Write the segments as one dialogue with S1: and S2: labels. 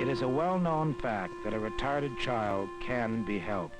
S1: It is a well-known fact that a retarded child can be helped.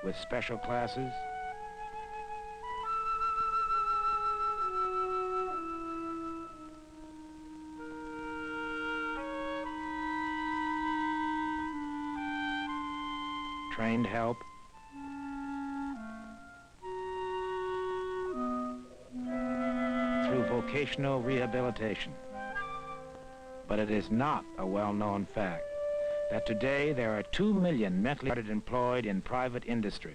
S1: With special classes, trained help, through vocational rehabilitation. But it is not a well-known fact that today there are 2 million mentally retarded employed in private industry.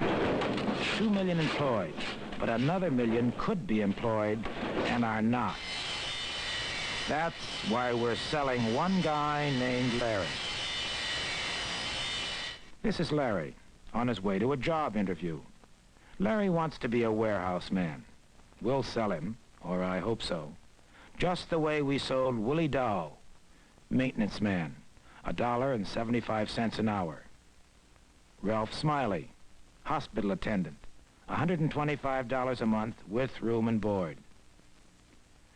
S1: 2 million employed, but another million could be employed and are not. That's why we're selling one guy named Larry. This is Larry, on his way to a job interview. Larry wants to be a warehouse man. We'll sell him, or I hope so, just the way we sold Willie Dow, maintenance man, $1.75 an hour. Ralph Smiley, hospital attendant, $125 a month with room and board.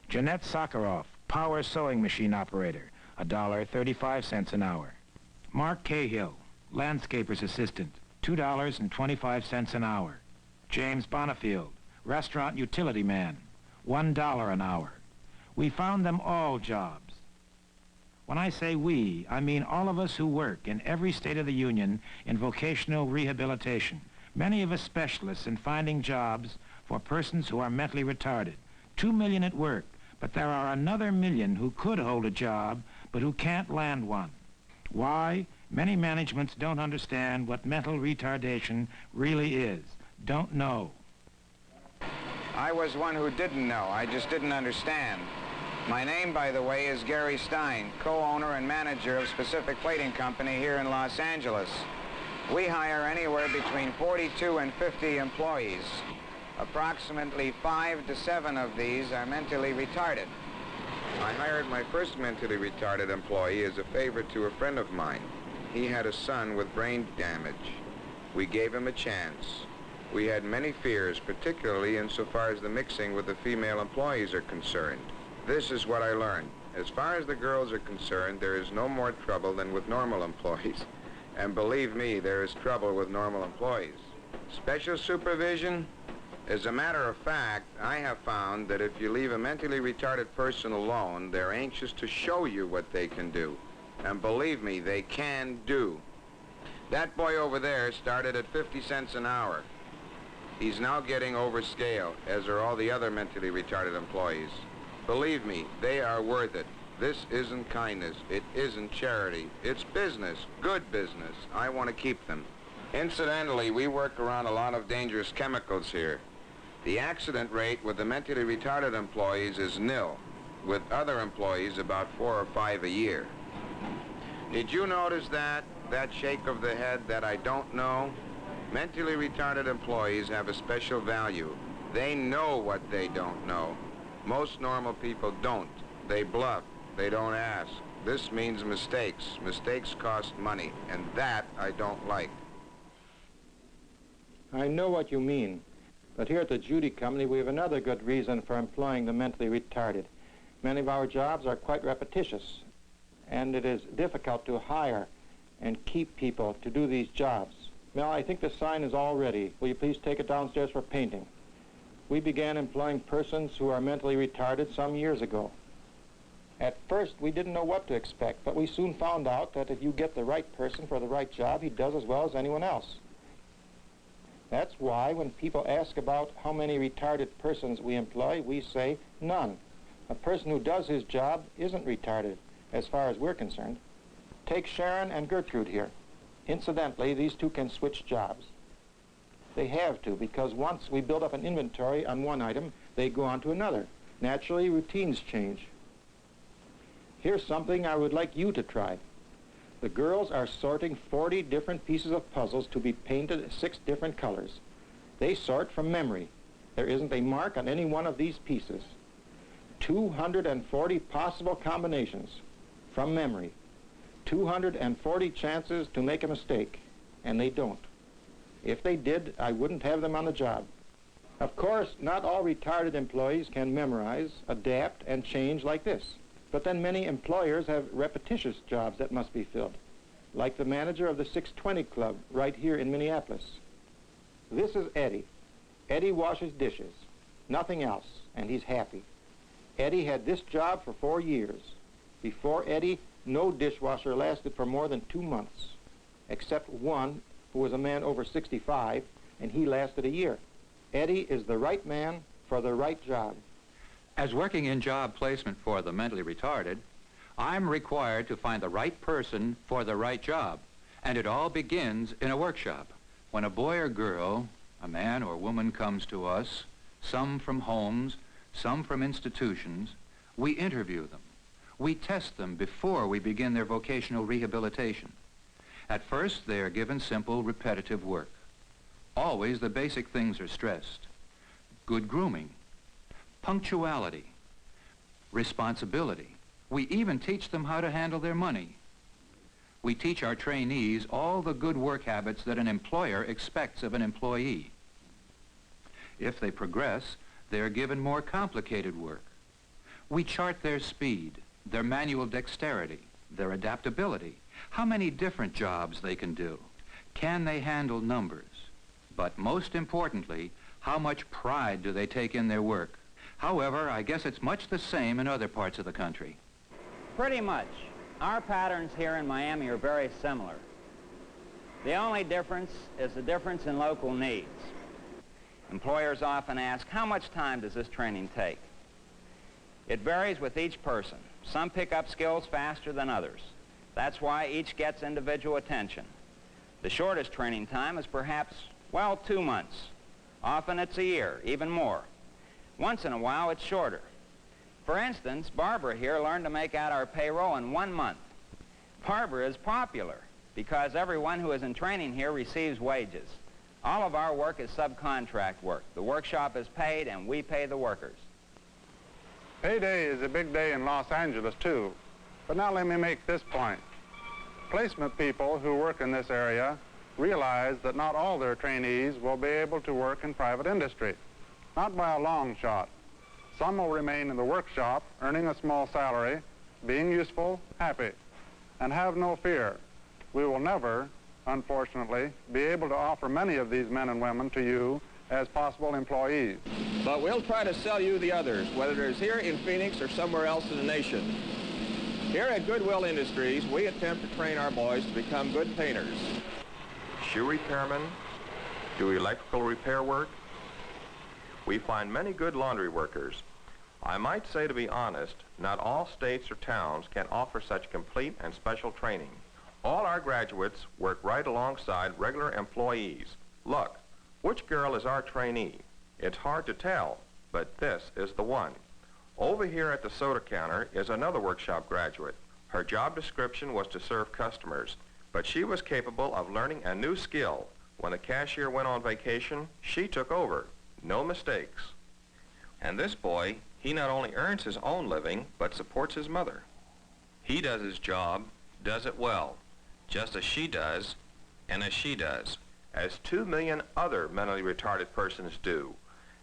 S1: Jeanette Sakharov, power sewing machine operator, $1.35 an hour. Mark Cahill, landscaper's assistant, $2.25 an hour. James Bonifield, restaurant utility man, $1 an hour. We found them all jobs. When I say we, I mean all of us who work in every state of the Union in vocational rehabilitation. Many of us specialists in finding jobs for persons who are mentally retarded. 2 million at work, but there are another million who could hold a job, but who can't land one. Why? Many managements don't understand what mental retardation really is. Don't know.
S2: I was one who didn't know. I just didn't understand. My name, by the way, is Gary Stein, co-owner and manager of Specific Plating Company here in Los Angeles. We hire anywhere between 42 and 50 employees. Approximately 5 to 7 of these are mentally retarded. I hired my first mentally retarded employee as a favor to a friend of mine. He had a son with brain damage. We gave him a chance. We had many fears, particularly insofar as the mixing with the female employees are concerned. This is what I learned. As far as the girls are concerned, there is no more trouble than with normal employees. And believe me, there is trouble with normal employees. Special supervision? As a matter of fact, I have found that if you leave a mentally retarded person alone, they're anxious to show you what they can do. And believe me, they can do. That boy over there started at 50 cents an hour. He's now getting over scale, as are all the other mentally retarded employees. Believe me, they are worth it. This isn't kindness. It isn't charity. It's business, good business. I want to keep them. Incidentally, we work around a lot of dangerous chemicals here. The accident rate with the mentally retarded employees is nil, with other employees about 4 or 5 a year. Did you notice that shake of the head that I don't know? Mentally retarded employees have a special value. They know what they don't know. Most normal people don't. They bluff. They don't ask. This means mistakes. Mistakes cost money, and that I don't like.
S3: I know what you mean, but here at the Judy Company we have another good reason for employing the mentally retarded. Many of our jobs are quite repetitious, and it is difficult to hire and keep people to do these jobs. Mel, I think the sign is all ready. Will you please take it downstairs for painting? We began employing persons who are mentally retarded some years ago. At first, we didn't know what to expect, but we soon found out that if you get the right person for the right job, he does as well as anyone else. That's why when people ask about how many retarded persons we employ, we say none. A person who does his job isn't retarded, as far as we're concerned. Take Sharon and Gertrude here. Incidentally, these two can switch jobs. They have to, because once we build up an inventory on one item, they go on to another. Naturally, routines change. Here's something I would like you to try. The girls are sorting 40 different pieces of puzzles to be painted 6 different colors. They sort from memory. There isn't a mark on any one of these pieces. 240 possible combinations from memory. 240 chances to make a mistake. and they don't. If they did, I wouldn't have them on the job. Of course, not all retarded employees can memorize, adapt, and change like this. But then many employers have repetitious jobs that must be filled, like the manager of the 620 Club right here in Minneapolis. This is Eddie. Eddie washes dishes, nothing else, and he's happy. Eddie had this job for 4 years. Before Eddie, no dishwasher lasted for more than 2 months, except one who was a man over 65, and he lasted a year. Eddie is the right man for the right job.
S4: As working in job placement for the mentally retarded, I'm required to find the right person for the right job, and it all begins in a workshop. When a boy or girl, a man or woman comes to us, some from homes, some from institutions, we interview them. We test them before we begin their vocational rehabilitation. At first, they are given simple, repetitive work. Always the basic things are stressed. Good grooming, punctuality, responsibility. We even teach them how to handle their money. We teach our trainees all the good work habits that an employer expects of an employee. If they progress, they are given more complicated work. We chart their speed, their manual dexterity, their adaptability, how many different jobs they can do. Can they handle numbers? But most importantly, how much pride do they take in their work? However, I guess it's much the same in other parts of the country.
S2: Pretty much. Our patterns here in Miami are very similar. The only difference is the difference in local needs. Employers often ask, how much time does this training take? It varies with each person. Some pick up skills faster than others. That's why each gets individual attention. The shortest training time is perhaps, well, 2 months. Often it's a year, even more. Once in a while, it's shorter. For instance, Barbara here learned to make out our payroll in 1 month. Barbara is popular because everyone who is in training here receives wages. All of our work is subcontract work. The workshop is paid and we pay the workers.
S5: Payday is a big day in Los Angeles, too. But now let me make this point. Placement people who work in this area realize that not all their trainees will be able to work in private industry. Not by a long shot. Some will remain in the workshop, earning a small salary, being useful, happy. And have no fear. We will never, unfortunately, be able to offer many of these men and women to you as possible employees.
S6: But we'll try to sell you the others, whether it is here in Phoenix or somewhere else in the nation. Here at Goodwill Industries, we attempt to train our boys to become good painters.
S7: Shoe repairmen, do electrical repair work. We find many good laundry workers. I might say, to be honest, not all states or towns can offer such complete and special training. All our graduates work right alongside regular employees. Look, which girl is our trainee? It's hard to tell, but this is the one. Over here at the soda counter is another workshop graduate. Her job description was to serve customers, but she was capable of learning a new skill. When the cashier went on vacation, she took over. No mistakes. And this boy, he not only earns his own living, but supports his mother. He does his job, does it well, just as she does, and as she does, as 2 million other mentally retarded persons do.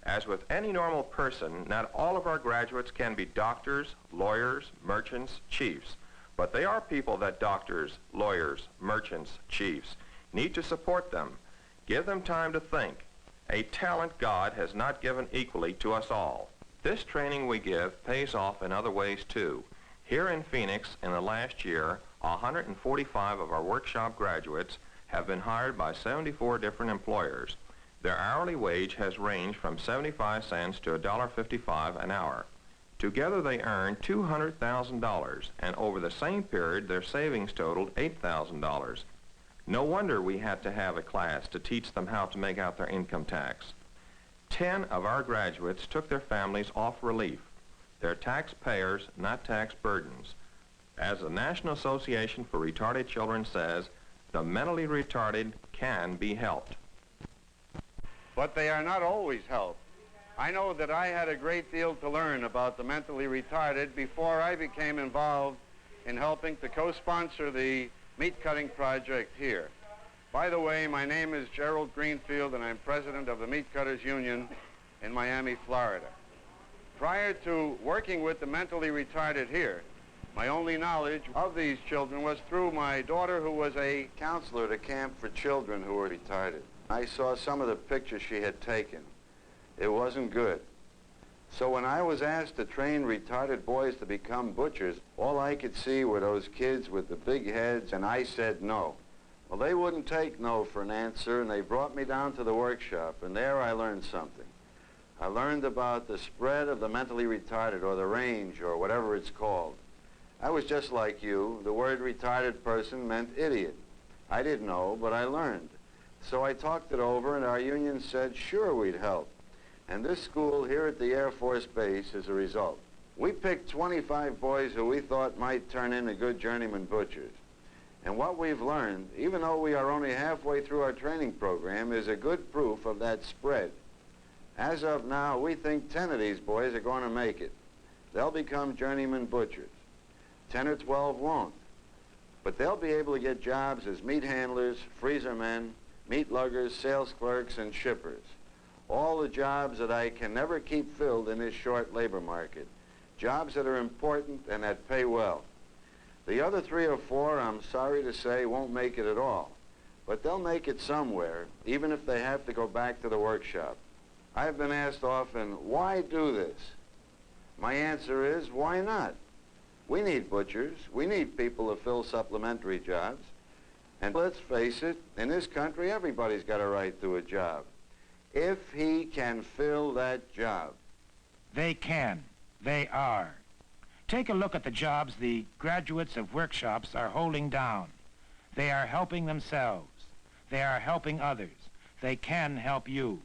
S7: As with any normal person, not all of our graduates can be doctors, lawyers, merchants, chiefs, but they are people that doctors, lawyers, merchants, chiefs need to support them. Give them time to think. A talent God has not given equally to us all. This training we give pays off in other ways too. Here in Phoenix, in the last year, 145 of our workshop graduates have been hired by 74 different employers. Their hourly wage has ranged from 75 cents to $1.55 an hour. Together they earned $200,000, and over the same period their savings totaled $8,000. No wonder we had to have a class to teach them how to make out their income tax. 10 of our graduates took their families off relief. They're taxpayers, not tax burdens. As the National Association for Retarded Children says, the mentally retarded can be helped.
S5: But they are not always helped. I know that I had a great deal to learn about the mentally retarded before I became involved in helping to co-sponsor the meat cutting project here.
S8: By the way, my name is Gerald Greenfield, and I'm president of the Meat Cutters Union in Miami, Florida. Prior to working with the mentally retarded here, my only knowledge of these children was through my daughter, who was a counselor at a camp for children who were retarded. I saw some of the pictures she had taken. It wasn't good. So when I was asked to train retarded boys to become butchers, all I could see were those kids with the big heads, and I said no. Well, they wouldn't take no for an answer, and they brought me down to the workshop, and there I learned something. I learned about the spread of the mentally retarded, or the range, or whatever it's called. I was just like you. The word retarded person meant idiot. I didn't know, but I learned. So I talked it over, and our union said, sure, we'd help. And this school here at the Air Force Base is a result. We picked 25 boys who we thought might turn into good journeyman butchers. And what we've learned, even though we are only halfway through our training program, is a good proof of that spread. As of now, we think 10 of these boys are going to make it. They'll become journeyman butchers. 10 or 12 won't. But they'll be able to get jobs as meat handlers, freezer men, meat luggers, sales clerks, and shippers. All the jobs that I can never keep filled in this short labor market. Jobs that are important and that pay well. The other 3 or 4, I'm sorry to say, won't make it at all. But they'll make it somewhere, even if they have to go back to the workshop. I've been asked often, why do this? My answer is, why not? We need butchers. We need people to fill supplementary jobs. And let's face it, in this country, everybody's got a right to a job. If he can fill that job.
S1: They can. They are. Take a look at the jobs the graduates of workshops are holding down. They are helping themselves. They are helping others. They can help you.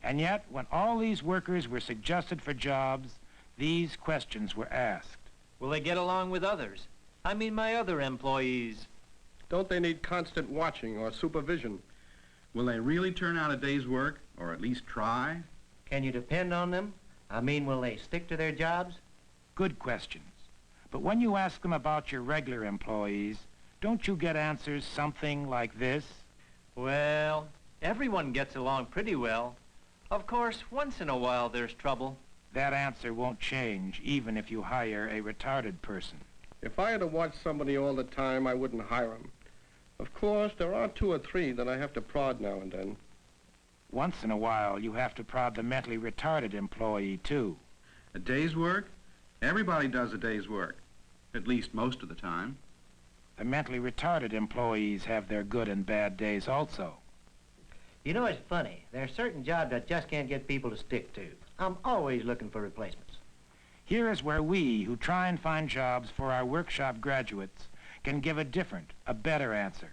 S1: And yet, when all these workers were suggested for jobs, these questions were asked.
S9: Will they get along with others? I mean my other employees.
S10: Don't they need constant watching or supervision?
S11: Will they really turn out a day's work, or at least try?
S9: Can you depend on them? I mean, will they stick to their jobs?
S1: Good questions. But when you ask them about your regular employees, don't you get answers something like this?
S9: Well, everyone gets along pretty well. Of course, once in a while there's trouble.
S1: That answer won't change even if you hire a retarded person.
S10: If I had to watch somebody all the time, I wouldn't hire him. Of course, there are 2 or 3 that I have to prod now and then.
S1: Once in a while, you have to prod the mentally retarded employee, too.
S11: A day's work? Everybody does a day's work, at least most of the time.
S1: The mentally retarded employees have their good and bad days also.
S9: You know, it's funny. There are certain jobs that just can't get people to stick to. I'm always looking for replacements.
S1: Here is where we, who try and find jobs for our workshop graduates, can give a different, a better answer.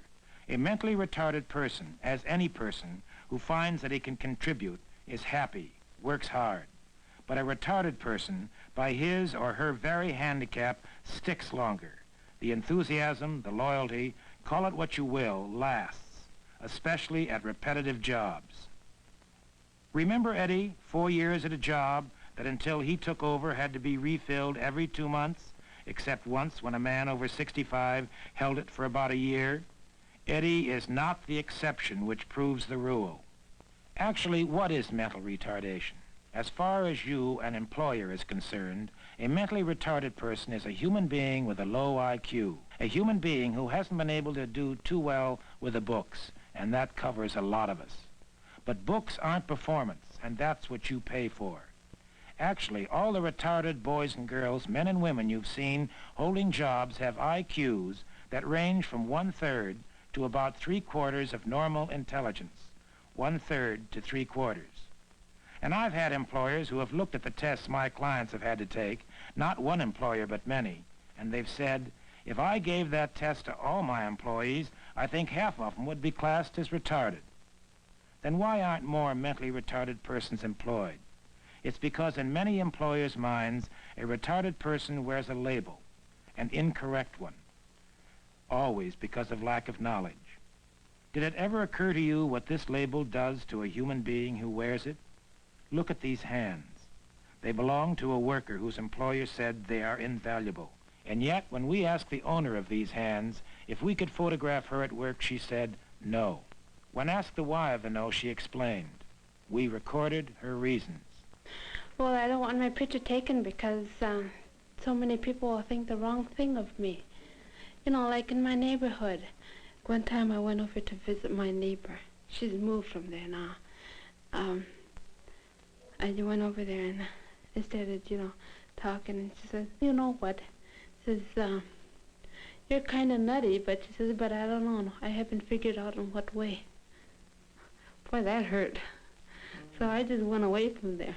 S1: A mentally retarded person, as any person, who finds that he can contribute, is happy, works hard. But a retarded person, by his or her very handicap, sticks longer. The enthusiasm, the loyalty, call it what you will, lasts, especially at repetitive jobs. Remember Eddie, 4 years at a job that until he took over had to be refilled every 2 months, except once when a man over 65 held it for about a year? Eddie is not the exception which proves the rule. Actually, what is mental retardation? As far as you, an employer, is concerned, a mentally retarded person is a human being with a low IQ, a human being who hasn't been able to do too well with the books, and that covers a lot of us. But books aren't performance, and that's what you pay for. Actually, all the retarded boys and girls, men and women you've seen holding jobs have IQs that range from 1/3 to about 3/4 of normal intelligence. 1/3 to 3/4. And I've had employers who have looked at the tests my clients have had to take, not one employer but many, and they've said, if I gave that test to all my employees, I think half of them would be classed as retarded. Then why aren't more mentally retarded persons employed? It's because in many employers' minds, a retarded person wears a label, an incorrect one, always because of lack of knowledge. Did it ever occur to you what this label does to a human being who wears it? Look at these hands. They belong to a worker whose employer said they are invaluable. And yet, when we asked the owner of these hands if we could photograph her at work, she said, No. When asked the why of the no, she explained. We recorded her reasons.
S12: Well, I don't want my picture taken because so many people will think the wrong thing of me. You know, like in my neighborhood. One time I went over to visit my neighbor. She's moved from there now. I went over there and I started, you know, talking, and she says, you know what? She says, you're kind of nutty, but she says, but I don't know. I haven't figured out in what way. Boy, that hurt. So I just went away from there.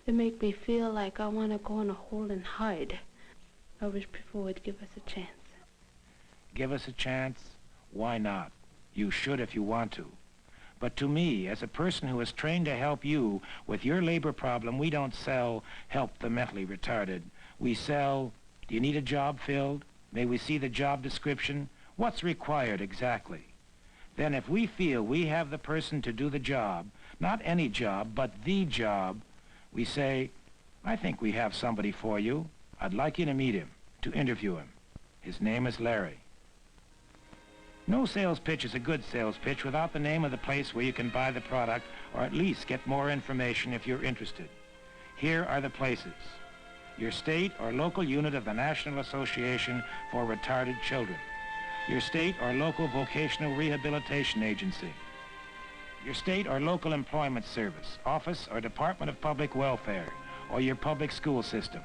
S12: It made me feel like I want to go in a hole and hide. I wish people would give us a chance.
S1: Give us a chance? Why not? You should if you want to. But to me, as a person who is trained to help you with your labor problem, we don't sell help the mentally retarded. We sell, do you need a job filled? May we see the job description? What's required exactly? Then if we feel we have the person to do the job, not any job, but the job, we say, I think we have somebody for you. I'd like you to meet him, to interview him. His name is Larry. No sales pitch is a good sales pitch without the name of the place where you can buy the product or at least get more information if you're interested. Here are the places. Your state or local unit of the National Association for Retarded Children. Your state or local vocational rehabilitation agency. Your state or local employment service, office or Department of Public Welfare, or your public school system.